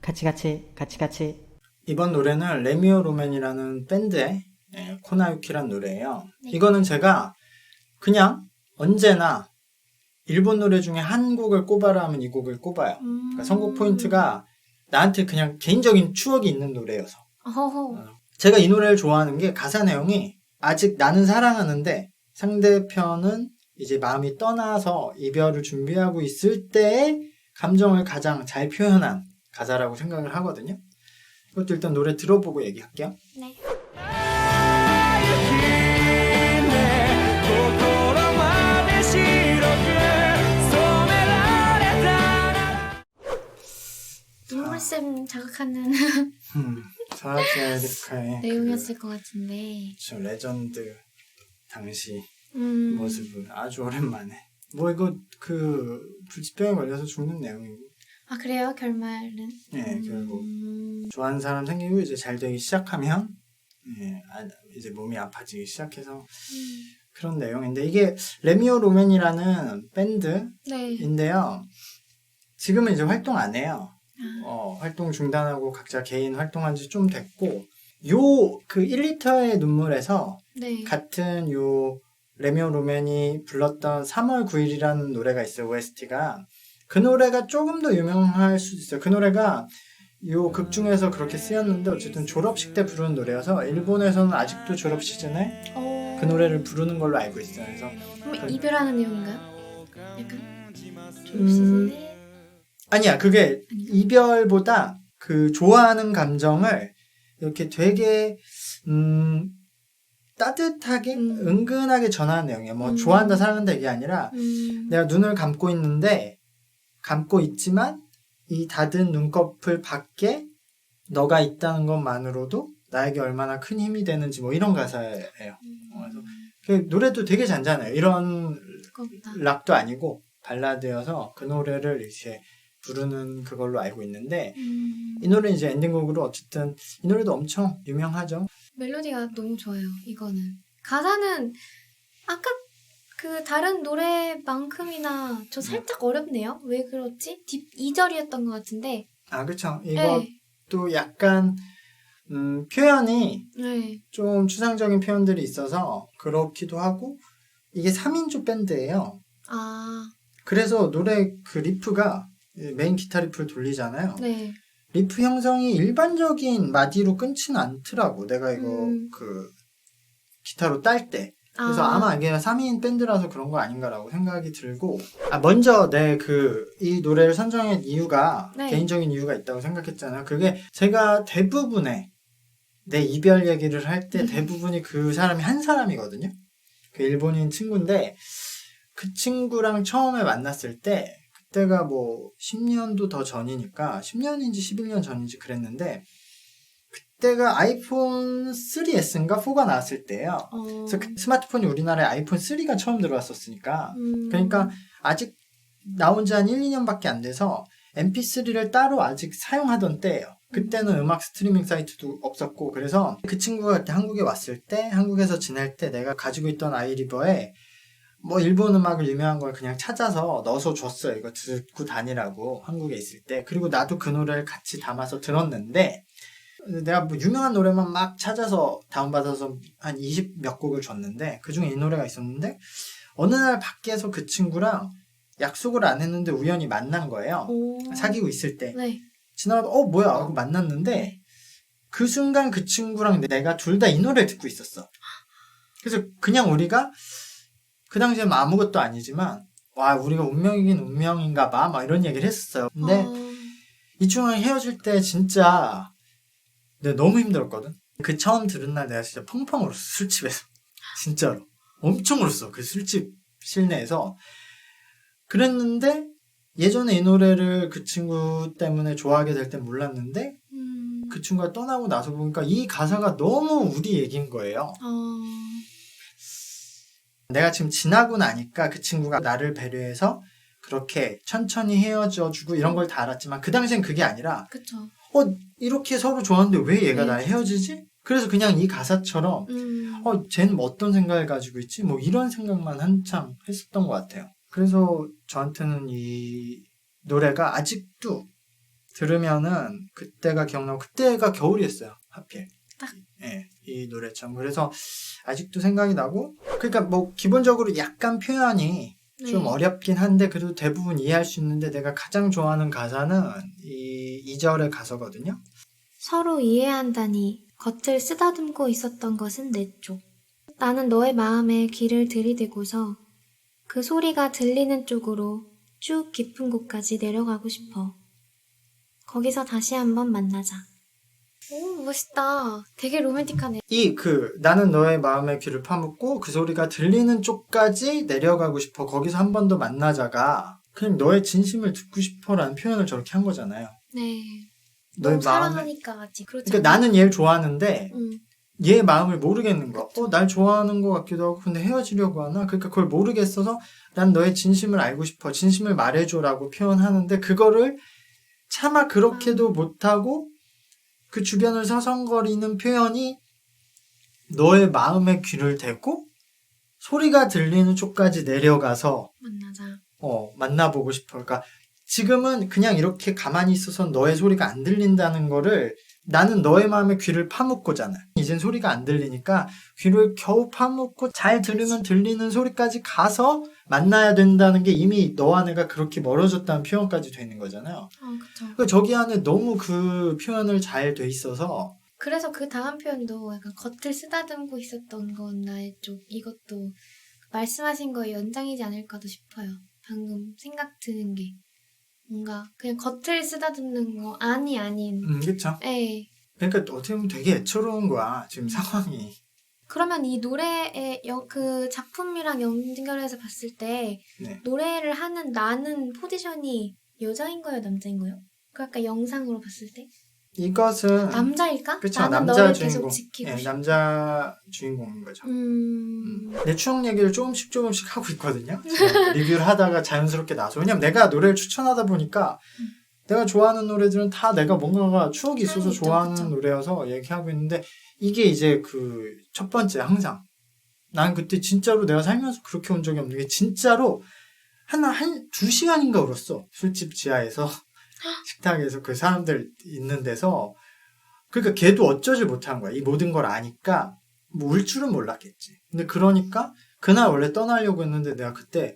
같이. 이번 노래는 레미오 로맨이라는 밴드의 코나유키란 노래예요. 네. 이거는 제가 그냥 언제나 일본 노래 중에 한 곡을 꼽아라 하면 이 곡을 꼽아요. 그러니까 선곡 포인트가 나한테 그냥 개인적인 추억이 있는 노래여서. 어허허. 제가 이 노래를 좋아하는 게 가사 내용이 아직 나는 사랑하는데 상대편은 이제 마음이 떠나서 이별을 준비하고 있을 때의 감정을 가장 잘 표현한 가사라고 생각을 하거든요. 이것도 일단 노래 들어보고 얘기할게요. 네. 눈물샘 자극하는 사라키 아이리카의 내용이었을 것 같은데. 저 레전드 당시 음. 모습을 아주 오랜만에. 뭐 이거 그 불치병에 걸려서 죽는 내용이고. 아 그래요? 결말은? 예, 결국 좋아하는 사람 생기고 이제 잘 되기 시작하면 이제 몸이 아파지기 시작해서 그런 내용인데 이게 레미오 로맨이라는 밴드인데요. 네. 지금은 이제 활동 안 해요. 아. 활동 중단하고 각자 개인 활동한 지 좀 됐고 요 그 1리터의 눈물에서 네. 같은 요 레미오 로맨이 불렀던 3월 9일이라는 노래가 있어요. OST가. 그 노래가 조금 더 유명할 수도 있어요. 그 노래가 요 극 중에서 그렇게 쓰였는데 어쨌든 졸업식 때 부르는 노래여서 일본에서는 아직도 졸업 시즌에 그 노래를 부르는 걸로 알고 있어요. 그래서 그럼 이별하는 내용인가요? 약간 졸업 시즌에 아니야. 그게 이별보다 그 좋아하는 감정을 이렇게 되게 따뜻하게 은근하게 전하는 내용이에요. 뭐 좋아한다 사랑한다 이게 아니라 내가 눈을 감고 있는데 감고 있지만 이 닫은 눈꺼풀 밖에 너가 있다는 것만으로도 나에게 얼마나 큰 힘이 되는지 뭐 이런 가사예요. 그래서 그 노래도 되게 잔잔해요. 이런 그거보다. 락도 아니고 발라드여서 그 노래를 이제 부르는 그걸로 알고 있는데 이 노래는 이제 엔딩곡으로 어쨌든 이 노래도 엄청 유명하죠. 멜로디가 너무 좋아요. 이거는 가사는 아까 그 다른 노래만큼이나 저 살짝 어렵네요. 왜 그렇지? 딥 2절이었던 것 같은데. 아 그쵸. 네. 이것도 약간 표현이 네. 좀 추상적인 표현들이 있어서 그렇기도 하고 이게 3인조 밴드예요. 아, 그래서 노래 그 리프가 메인 기타 리프를 돌리잖아요. 네. 리프 형성이 일반적인 마디로 끊지는 않더라고. 내가 이거 그 기타로 딸 때. 그래서 아마 이게 3인 밴드라서 그런 거 아닌가라고 생각이 들고 먼저 내 이 노래를 선정한 이유가 네. 개인적인 이유가 있다고 생각했잖아요. 그게 제가 대부분의 내 이별 얘기를 할 때 대부분이 그 사람이 한 사람이거든요. 그 일본인 친구인데 그 친구랑 처음에 만났을 때 그때가 뭐 10년도 더 전이니까 10년인지 11년 전인지 그랬는데 그때가 아이폰 3S인가 4가 나왔을 때예요. 그래서 그 스마트폰이 우리나라에 아이폰 3가 처음 들어왔었으니까 그러니까 아직 나온 지 한 1, 2년밖에 안 돼서 MP3를 따로 아직 사용하던 때예요. 그때는 음악 스트리밍 사이트도 없었고 그래서 그 친구가 그때 한국에 왔을 때 한국에서 지낼 때 내가 가지고 있던 아이리버에 뭐 일본 음악을 유명한 걸 그냥 찾아서 넣어서 줬어요. 이거 듣고 다니라고 한국에 있을 때. 그리고 나도 그 노래를 같이 담아서 들었는데 내가 뭐 유명한 노래만 막 찾아서 다운받아서 한 20 몇 곡을 줬는데 그중에 이 노래가 있었는데 어느 날 밖에서 그 친구랑 약속을 안 했는데 우연히 만난 거예요. 사귀고 있을 때. 네. 지나가다 뭐야 하고 만났는데 그 순간 그 친구랑 내가 둘 다 이 노래를 듣고 있었어. 그래서 그냥 우리가 그 당시에 뭐 아무것도 아니지만 와 우리가 운명이긴 운명인가 봐 막 이런 얘기를 했었어요. 근데 이 친구랑 헤어질 때 진짜 내가 너무 힘들었거든. 그 처음 들은 날 내가 진짜 펑펑 울었어. 술집에서. 진짜로. 엄청 울었어. 그 술집 실내에서. 그랬는데 예전에 이 노래를 그 친구 때문에 좋아하게 될 땐 몰랐는데 그 친구가 떠나고 나서 보니까 이 가사가 너무 우리 얘기인 거예요. 내가 지금 지나고 나니까 그 친구가 나를 배려해서 그렇게 천천히 헤어져주고 이런 걸 다 알았지만 그 당시엔 그게 아니라 그쵸. 이렇게 서로 좋아하는데 왜 얘가 나랑 헤어지지? 그래서 그냥 이 가사처럼 쟤는 뭐 어떤 생각을 가지고 있지? 뭐 이런 생각만 한창 했었던 것 같아요. 그래서 저한테는 이 노래가 아직도 들으면은 그때가 기억나고 그때가 겨울이었어요. 하필. 딱. 예, 이 노래처럼. 그래서 아직도 생각이 나고 그러니까 뭐 기본적으로 약간 표현이 네. 좀 어렵긴 한데 그래도 대부분 이해할 수 있는데 내가 가장 좋아하는 가사는 이 2절의 가사거든요. 서로 이해한다니 겉을 쓰다듬고 있었던 것은 내 쪽. 나는 너의 마음에 귀를 들이대고서 그 소리가 들리는 쪽으로 쭉 깊은 곳까지 내려가고 싶어. 거기서 다시 한번 만나자. 오, 멋있다. 되게 로맨틱하네. 나는 너의 마음에 귀를 파묻고 그 소리가 들리는 쪽까지 내려가고 싶어. 거기서 한 번 더 만나자가 그냥 너의 진심을 듣고 싶어라는 표현을 저렇게 한 거잖아요. 네. 너의 너무 마음에. 사랑하니까 같이. 그렇지 그러니까 않아요? 나는 얘를 좋아하는데 응. 얘 마음을 모르겠는 거야. 그쵸. 날 좋아하는 것 같기도 하고 근데 헤어지려고 하나? 그러니까 그걸 모르겠어서 난 너의 진심을 알고 싶어. 진심을 말해줘라고 표현하는데 그거를 차마 그렇게도 못하고 그 주변을 서성거리는 표현이 너의 마음에 귀를 대고 소리가 들리는 쪽까지 내려가서 만나자. 만나보고 싶어. 그러니까 지금은 그냥 이렇게 가만히 있어서 너의 소리가 안 들린다는 거를 나는 너의 마음에 귀를 파묻고잖아. 이젠 소리가 안 들리니까 귀를 겨우 파묻고 잘 들으면 들리는 소리까지 가서 만나야 된다는 게 이미 너와 내가 그렇게 멀어졌다는 표현까지 되는 거잖아요. 그쵸. 그러니까 저기 안에 너무 그 표현을 잘 돼 있어서 그래서 그 다음 표현도 약간 겉을 쓰다듬고 있었던 건 나의 쪽. 이것도 말씀하신 거의 연장이지 않을까도 싶어요. 방금 생각 드는 게. 뭔가 그냥 겉을 쓰다듬는 거 아닌. 그쵸. 예. 그러니까 어떻게 보면 되게 애처로운 거야 지금 상황이. 그러면 이 노래의 그 작품이랑 연결해서 봤을 때 네. 노래를 하는 나는 포지션이 여자인 거예요, 남자인 거예요? 그러니까 영상으로 봤을 때 이것은 남자일까? 그쵸, 나는 남자 너를 주인공. 계속 지키고 예, 싶어. 남자 주인공인 거죠. 내 추억 얘기를 조금씩 하고 있거든요. 지금 리뷰를 하다가 자연스럽게 나서. 왜냐면 내가 노래를 추천하다 보니까 내가 좋아하는 노래들은 다 내가 뭔가가 추억이 있어서 있죠, 좋아하는 그쵸. 노래여서 얘기하고 있는데 이게 이제 그 첫 번째 항상 난 그때 진짜로 내가 살면서 그렇게 온 적이 없는 게 진짜로 한 2시간인가 울었어. 술집 지하에서 식탁에서 그 사람들 있는 데서 그러니까 걔도 어쩌지 못한 거야. 이 모든 걸 아니까 뭐 울 줄은 몰랐겠지. 근데 그러니까 그날 원래 떠나려고 했는데 내가 그때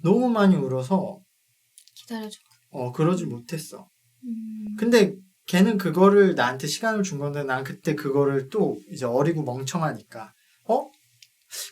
너무 많이 울어서 기다려줘. 그러지 못했어. 근데 걔는 그거를 나한테 시간을 준 건데 난 그때 그거를 또 이제 어리고 멍청하니까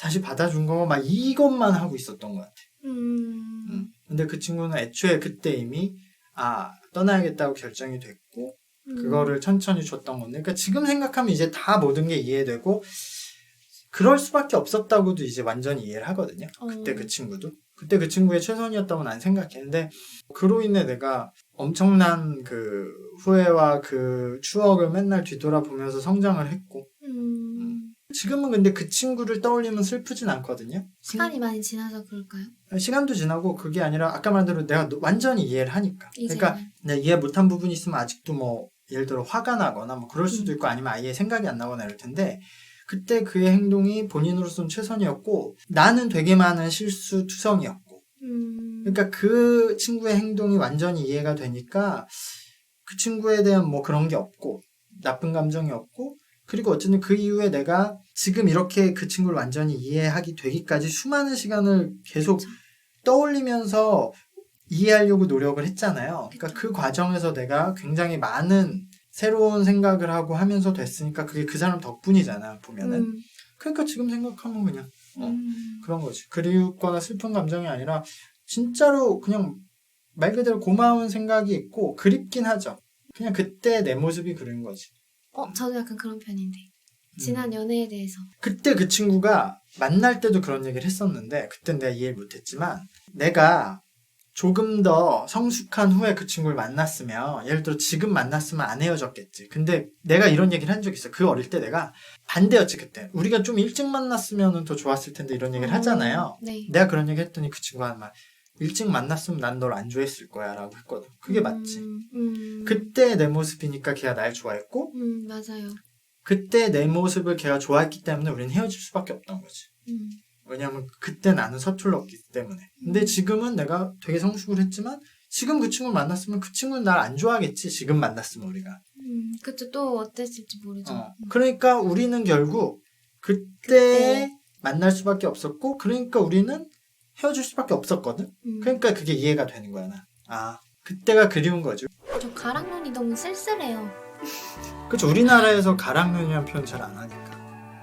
다시 받아준 거 막 이것만 하고 있었던 것 같아. 근데 그 친구는 애초에 그때 이미 떠나야겠다고 결정이 됐고 그거를 천천히 줬던 건데 그러니까 지금 생각하면 이제 다 모든 게 이해되고 그럴 수밖에 없었다고도 이제 완전히 이해를 하거든요. 그때 그 친구도. 그때 그 친구의 최선이었다고 난 생각했는데 그로 인해 내가 엄청난 그 후회와 그 추억을 맨날 뒤돌아보면서 성장을 했고 지금은 근데 그 친구를 떠올리면 슬프진 않거든요. 시간이 많이 지나서 그럴까요? 시간도 지나고 그게 아니라 아까 말한 대로 내가 완전히 이해를 하니까. 이제는. 그러니까 내가 이해 못한 부분이 있으면 아직도 뭐 예를 들어 화가 나거나 뭐 그럴 수도 있고 아니면 아예 생각이 안 나거나 이럴 텐데 그때 그의 행동이 본인으로서는 최선이었고 나는 되게 많은 실수투성이었고 그러니까 그 친구의 행동이 완전히 이해가 되니까 그 친구에 대한 뭐 그런 게 없고 나쁜 감정이 없고 그리고 어쨌든 그 이후에 내가 지금 이렇게 그 친구를 완전히 이해하기 되기까지 수많은 시간을 계속 떠올리면서 이해하려고 노력을 했잖아요. 그러니까 그 과정에서 내가 굉장히 많은 새로운 생각을 하고 하면서 됐으니까 그게 그 사람 덕분이잖아, 보면은. 그러니까 지금 생각하면 그냥 그런 거지. 그리웠거나 슬픈 감정이 아니라 진짜로 그냥 말 그대로 고마운 생각이 있고 그립긴 하죠. 그냥 그때 내 모습이 그린 거지. 저도 약간 그런 편인데. 지난 연애에 대해서. 그때 그 친구가 만날 때도 그런 얘기를 했었는데 그땐 내가 이해를 못했지만 내가 조금 더 성숙한 후에 그 친구를 만났으면 예를 들어 지금 만났으면 안 헤어졌겠지. 근데 내가 이런 얘기를 한 적이 있어. 그 어릴 때 내가 반대였지 그때. 우리가 좀 일찍 만났으면 더 좋았을 텐데 이런 얘기를 하잖아요. 네. 내가 그런 얘기 했더니 그 친구가 한 말 일찍 만났으면 난 널 안 좋아했을 거야 라고 했거든. 그게 맞지. 그때 내 모습이니까 걔가 날 좋아했고 맞아요. 그때 내 모습을 걔가 좋아했기 때문에 우리는 헤어질 수밖에 없던 거지. 왜냐면 그때 나는 서툴렀기 때문에. 근데 지금은 내가 되게 성숙을 했지만 지금 그 친구를 만났으면 그 친구는 날 안 좋아하겠지. 지금 만났으면 우리가. 그쵸. 또 어땠을지 모르죠. 그러니까 우리는 결국 그때 그때. 만날 수밖에 없었고, 그러니까 우리는 헤어질 수밖에 없었거든. 그러니까 그게 이해가 되는 거야. 나. 아, 그때가 그리운 거죠. 저 가랑눈이 너무 쓸쓸해요. 그렇죠. 우리나라에서 가랑눈이라는 표현 잘 안 하니까.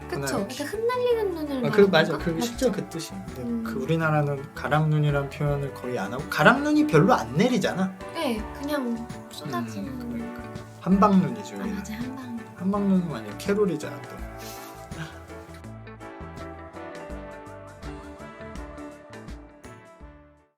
그쵸? 이렇게 흩날리는 눈을 맞아. 말하는 그 거? 실제 맞죠? 그 뜻이에요. 근데 그 우리나라는 가랑눈이라는 표현을 거의 안 하고, 가랑눈이 별로 안 내리잖아. 네, 그냥 쏟아지는. 그러니까. 한방눈이죠. 아, 맞아, 한방. 한방눈은 아니고 캐롤이잖아. 또.